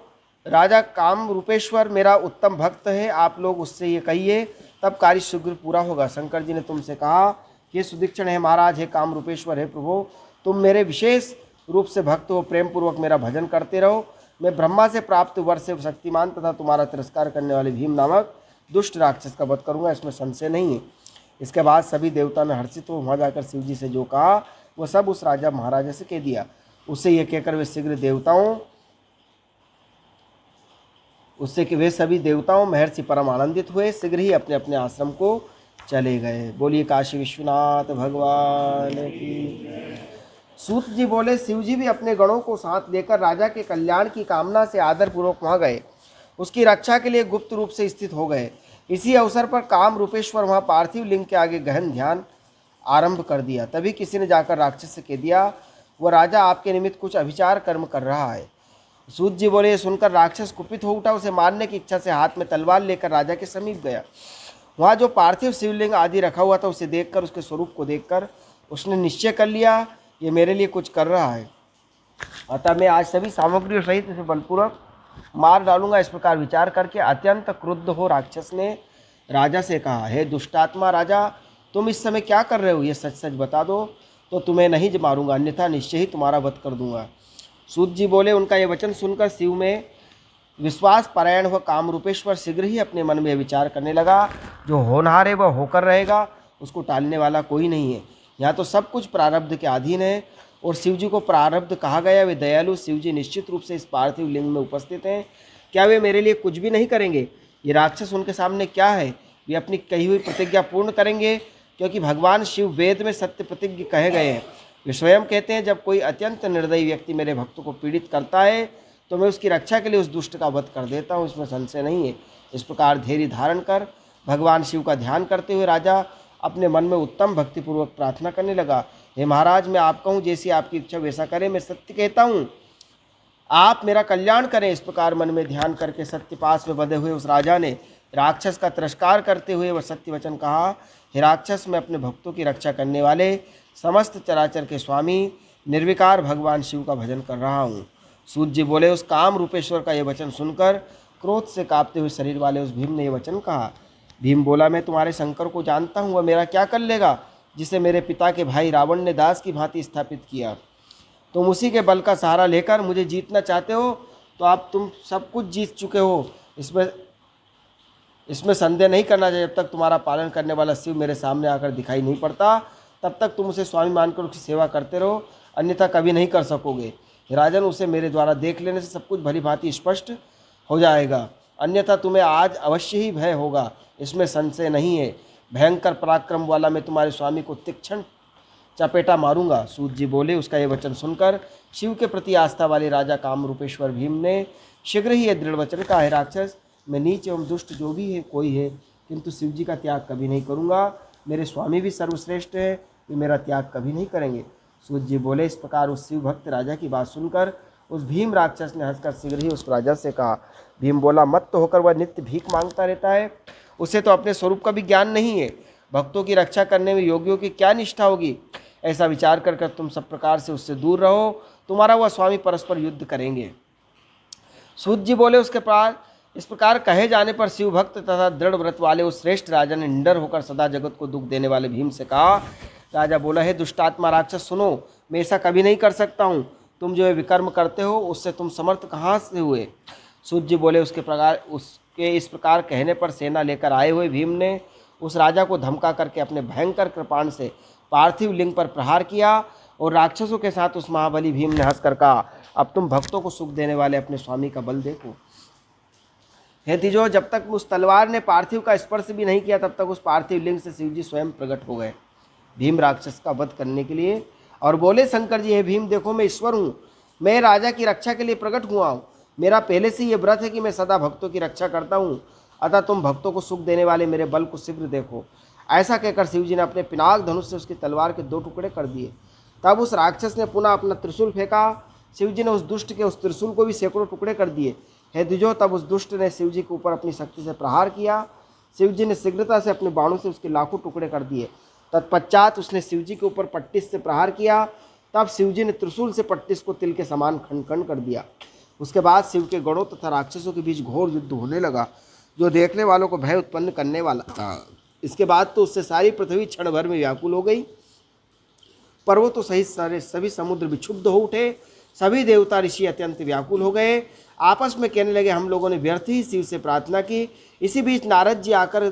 राजा काम रूपेश्वर मेरा उत्तम भक्त है, आप लोग उससे ये कहिए, तब कार्य शीघ्र पूरा होगा। शंकर जी ने तुमसे कहा कि सुदीक्षण है महाराज, हे काम रूपेश्वर, है प्रभु, तुम मेरे विशेष रूप से भक्त हो, प्रेम पूर्वक मेरा भजन करते रहो। मैं ब्रह्मा से प्राप्त वर से शक्तिमान तथा तुम्हारा तिरस्कार करने वाले भीम नामक दुष्ट राक्षस का वध करूंगा, इसमें संशय नहीं है। इसके बाद सभी देवता ने हर्षित हो वहाँ जाकर शिव जी से जो कहा वह सब उस राजा महाराजा से कह दिया। उससे ये कहकर वे शीघ्र देवताओं उससे कि वे सभी देवताओं महर्षि परम आनंदित हुए, शीघ्र ही अपने अपने आश्रम को चले गए। बोलिए काशी विश्वनाथ भगवान की। सूत जी बोले, शिव जी भी अपने गणों को साथ लेकर राजा के कल्याण की कामना से आदरपूर्वक वहाँ गए, उसकी रक्षा के लिए गुप्त रूप से स्थित हो गए। इसी अवसर पर काम रूपेश्वर वहाँ पार्थिव लिंग के आगे गहन ध्यान आरंभ कर दिया। तभी किसी ने जाकर राक्षस से कह दिया, वह राजा आपके निमित्त कुछ अभिचार कर्म कर रहा है। सूत जी बोले, ये सुनकर राक्षस कुपित हो उठा, उसे मारने की इच्छा से हाथ में तलवार लेकर राजा के समीप गया। वहाँ जो पार्थिव शिवलिंग आदि रखा हुआ था उसे देखकर, उसके स्वरूप को देखकर उसने निश्चय कर लिया, ये मेरे लिए कुछ कर रहा है, अतः मैं आज सभी सामग्रियों सहित इसे बलपूर्वक मार डालूंगा। इस प्रकार विचार करके अत्यंत क्रुद्ध हो राक्षस ने राजा से कहा, हे दुष्टात्मा राजा, तुम इस समय क्या कर रहे हो, ये सच सच बता दो तो तुम्हें नहीं मारूंगा, अन्यथा निश्चय ही तुम्हारा वध कर दूंगा। सूत जी बोले, उनका ये वचन सुनकर शिव में विश्वास परायण हुआ काम रूपेश्वर शीघ्र ही अपने मन में विचार करने लगा, जो होनहार है वह होकर रहेगा, उसको टालने वाला कोई नहीं है। यहाँ तो सब कुछ प्रारब्ध के अधीन है और शिव जी को प्रारब्ध कहा गया। वे दयालु शिव जी निश्चित रूप से इस पार्थिव लिंग में उपस्थित हैं, क्या वे मेरे लिए कुछ भी नहीं करेंगे? ये राक्षस उनके सामने क्या है? वे अपनी कही हुई प्रतिज्ञा पूर्ण करेंगे, क्योंकि भगवान शिव वेद में सत्य प्रतिज्ञ कहे गए हैं। वे स्वयं कहते हैं, जब कोई अत्यंत निर्दयी व्यक्ति मेरे भक्तों को पीड़ित करता है तो मैं उसकी रक्षा के लिए उस दुष्ट का वध कर देता हूँ, इसमें संशय नहीं है। इस प्रकार धैर्य धारण कर भगवान शिव का ध्यान करते हुए राजा अपने मन में उत्तम भक्तिपूर्वक प्रार्थना करने लगा, हे महाराज, मैं आपका हूँ, जैसी आपकी इच्छा वैसा करें, मैं सत्य कहता हूँ, आप मेरा कल्याण करें। इस प्रकार मन में ध्यान करके सत्यपास में बंधे हुए उस राजा ने राक्षस का तिरस्कार करते हुए वह सत्य वचन कहा, हे राक्षस, मैं अपने भक्तों की रक्षा करने वाले समस्त चराचर के स्वामी निर्विकार भगवान शिव का भजन कर रहा हूँ। सूत जी बोले, उस काम रूपेश्वर का यह वचन सुनकर क्रोध से कांपते हुए शरीर वाले उस भीम ने यह वचन कहा। भीम बोला, मैं तुम्हारे शंकर को जानता हूँ, वह मेरा क्या कर लेगा, जिसे मेरे पिता के भाई रावण ने दास की भांति स्थापित किया। तुम उसी के बल का सहारा लेकर मुझे जीतना चाहते हो, तो आप तुम सब कुछ जीत चुके हो, इसमें संदेह नहीं करना चाहिए। जब तक तुम्हारा पालन करने वाला शिव मेरे सामने आकर दिखाई नहीं पड़ता, तब तक तुम उसे स्वामी मानकर उसकी सेवा करते रहो, अन्यथा कभी नहीं कर सकोगे। राजन, उसे मेरे द्वारा देख लेने से सब कुछ भली भांति स्पष्ट हो जाएगा, अन्यथा तुम्हें आज अवश्य ही भय होगा, इसमें संशय नहीं है। भयंकर पराक्रम वाला मैं तुम्हारे स्वामी को तीक्ष्ण चपेटा मारूंगा। सूत जी बोले, उसका यह वचन सुनकर शिव के प्रति आस्था वाले राजा काम रूपेश्वर भीम ने शीघ्र ही यह दृढ़ वचन कहा, है राक्षस, मैं नीच एवं दुष्ट जो भी है कोई है, किंतु शिव जी का त्याग कभी नहीं करूंगा। मेरे स्वामी भी सर्वश्रेष्ठ है, वे मेरा त्याग कभी नहीं करेंगे। सूत जी बोले, इस प्रकार उस शिव भक्त राजा की बात सुनकर उस भीम राक्षस ने हंसकर शीघ्र ही उस राजा से कहा। भीम बोला, मत तो होकर वह नित्य भीख मांगता रहता है, उसे तो अपने स्वरूप का भी ज्ञान नहीं है, भक्तों की रक्षा करने में योगियों की क्या निष्ठा होगी। ऐसा विचार कर तुम सब प्रकार से उससे दूर रहो, तुम्हारा वह स्वामी परस्पर युद्ध करेंगे। सूत जी बोले, उसके पास इस प्रकार कहे जाने पर शिव भक्त तथा दृढ़ व्रत वाले उस श्रेष्ठ राजा ने निडर होकर सदा जगत को दुख देने वाले भीम से कहा। राजा बोला, हे दुष्टात्मा राक्षस, सुनो, मैं ऐसा कभी नहीं कर सकता हूँ, तुम जो विकर्म करते हो उससे तुम समर्थ कहाँ से हुए। सूत जी बोले, उसके इस प्रकार कहने पर सेना लेकर आए हुए भीम ने उस राजा को धमका करके अपने भयंकर कृपाण से पार्थिव लिंग पर प्रहार किया और राक्षसों के साथ उस महाबली भीम ने हंसकर कहा, अब तुम भक्तों को सुख देने वाले अपने स्वामी का बल देखो। हे द्विजो, जब तक उस तलवार ने पार्थिव का स्पर्श भी नहीं किया तब तक उस पार्थिव लिंग से शिव जी स्वयं प्रकट हो गए भीम राक्षस का वध करने के लिए, और बोले, शंकर जी, हे भीम देखो, मैं ईश्वर हूँ, मैं राजा की रक्षा के लिए प्रकट हुआ हूँ। मेरा पहले से ये व्रत है कि मैं सदा भक्तों की रक्षा करता हूँ, अतः तुम भक्तों को सुख देने वाले मेरे बल को शीघ्र देखो। ऐसा कहकर शिव जी ने अपने पिनाक धनुष से उसकी तलवार के 2 टुकड़े कर दिए। तब उस राक्षस ने पुनः अपना त्रिशूल फेंका। शिव जी ने उस दुष्ट के उस त्रिशूल को भी सैकड़ों टुकड़े कर दिए। हे द्विजो, तब उस दुष्ट ने शिव जी के ऊपर अपनी शक्ति से प्रहार किया। शिव जी ने शीघ्रता से अपने बाणों से उसके लाखों टुकड़े कर दिए। तत्पश्चात उसने शिव जी के ऊपर पट्टिस से प्रहार किया। तब शिव जी ने त्रिशूल से पट्टिस को तिल के समान खंड खंड कर दिया। उसके बाद शिव के गणों तथा राक्षसों के बीच घोर युद्ध होने लगा, जो देखने वालों को भय उत्पन्न करने वाला था। इसके बाद तो उससे सारी पृथ्वी क्षण भर में व्याकुल हो गई। पर्वतों सहित सारे सभी समुद्र विक्षुब्ध हो उठे। सभी देवता ऋषि अत्यंत व्याकुल हो गए। आपस में कहने लगे, हम लोगों ने व्यर्थ ही शिव से प्रार्थना की। इसी बीच नारद जी आकर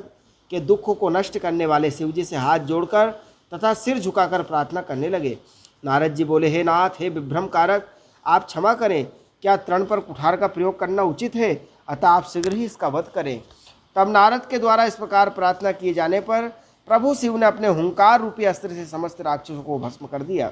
के दुखों को नष्ट करने वाले शिव जी से हाथ जोड़कर तथा सिर झुकाकर प्रार्थना करने लगे। नारद जी बोले, हे नाथ, हे विभ्रम कारक, आप क्षमा करें, क्या तृण पर कुठार का प्रयोग करना उचित है? अतः आप शीघ्र ही इसका वध करें। तब नारद के द्वारा इस प्रकार प्रार्थना किए जाने पर प्रभु शिव ने अपने हुंकार रूपी अस्त्र से समस्त राक्षसों को भस्म कर दिया।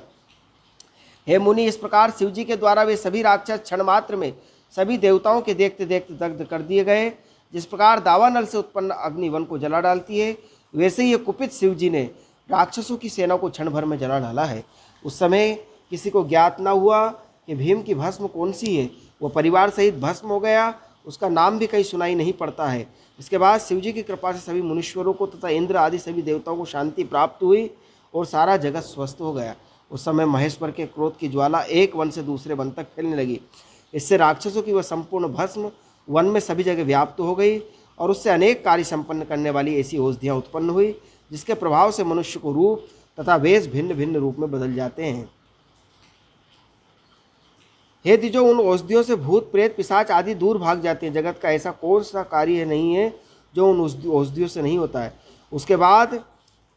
हे मुनि, इस प्रकार शिव जी के द्वारा वे सभी राक्षस क्षण मात्र में सभी देवताओं के देखते देखते दग्ध कर दिए गए। जिस प्रकार दावानल से उत्पन्न अग्नि वन को जला डालती है, वैसे ही ये कुपित शिव जी ने राक्षसों की सेना को क्षण भर में जला डाला है। उस समय किसी को ज्ञात न हुआ कि भीम की भस्म कौन सी है। वह परिवार सहित भस्म हो गया, उसका नाम भी कहीं सुनाई नहीं पड़ता है। इसके बाद शिव जी की कृपा से सभी मुनीश्वरों को तथा इंद्र आदि सभी देवताओं को शांति प्राप्त हुई और सारा जगत स्वस्थ हो गया। उस समय महेश्वर के क्रोध की ज्वाला एक वन से दूसरे वन तक फैलने लगी। इससे राक्षसों की वह संपूर्ण भस्म वन में सभी जगह व्याप्त हो गई और उससे अनेक कार्य संपन्न करने वाली ऐसी औषधियाँ उत्पन्न हुई, जिसके प्रभाव से मनुष्य को रूप तथा वेश भिन्न भिन्न रूप में बदल जाते हैं। हे द्विजो, उन औषधियों से भूत प्रेत पिशाच आदि दूर भाग जाते हैं। जगत का ऐसा कौन सा कार्य नहीं है जो उन औषधियों से नहीं होता है। उसके बाद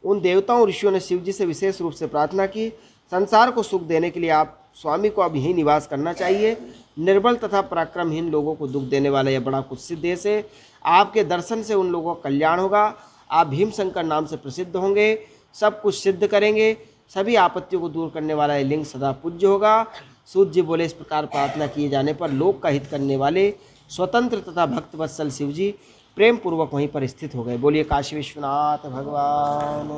उन देवताओं ऋषियों ने शिव जी से विशेष रूप से प्रार्थना की, संसार को सुख देने के लिए आप स्वामी को अब यहीं निवास करना चाहिए। निर्बल तथा पराक्रमहीन लोगों को दुख देने वाला यह बड़ा कुत्सित देश है। आपके दर्शन से उन लोगों का कल्याण होगा। आप भीमशंकर नाम से प्रसिद्ध होंगे, सब कुछ सिद्ध करेंगे। सभी आपत्तियों को दूर करने वाला यह लिंग सदा पूज्य होगा। सूत जी बोले, इस प्रकार प्रार्थना किए जाने पर लोक का हित करने वाले स्वतंत्र तथा भक्तवत्सल शिव जी प्रेम पूर्वक वहीं पर स्थित हो गए। बोलिए काशी विश्वनाथ भगवान।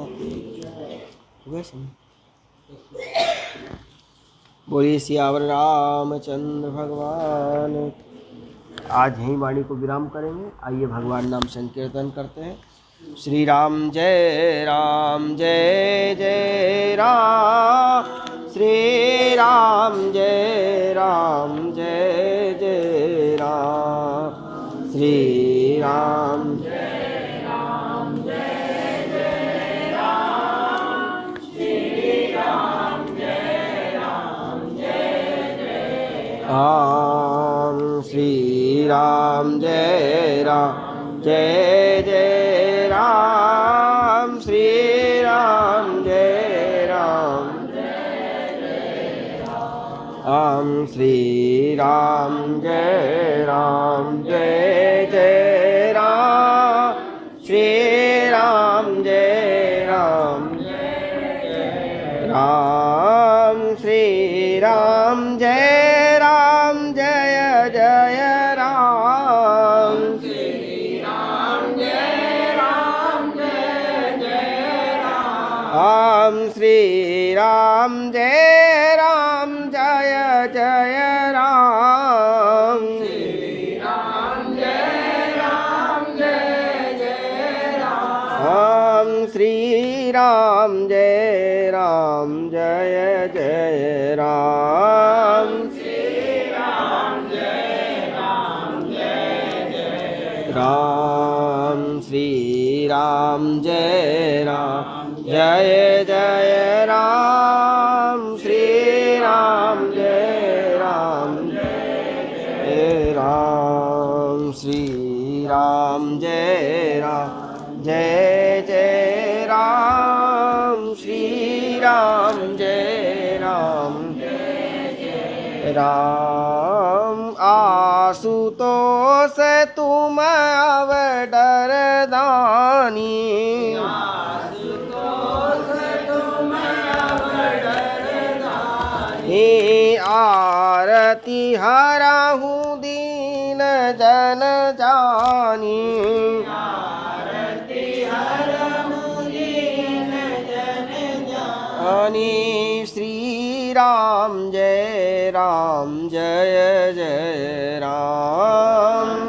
बोलिए सियावर रामचंद्र भगवान। आज यहीं वाणी को विराम करेंगे। आइए भगवान नाम संकीर्तन करते हैं। श्री राम जय राम जय जय राम, श्री राम जय जय राम, श्री राम जय जय राम, श्री राम जय जय राम, श्री राम जय जय राम, श्री राम जय राम, श्री राम जय जय राम, श्री राम जय राम, श्री राम जय जय राम, श्री राम जय जय राम, श्री राम जय जय राम, श्री राम जय जय राम, श्री राम जय जय राम, श्री राम जय जय राम, श्री राम जय जय राम, श्री राम जय राम, श्री राम जय जय राम, श्री राम जय राम आशुतोष तुम अवडर दानी, हे आरती हराहु दीन जन जानी, श्री राम जय जय राम।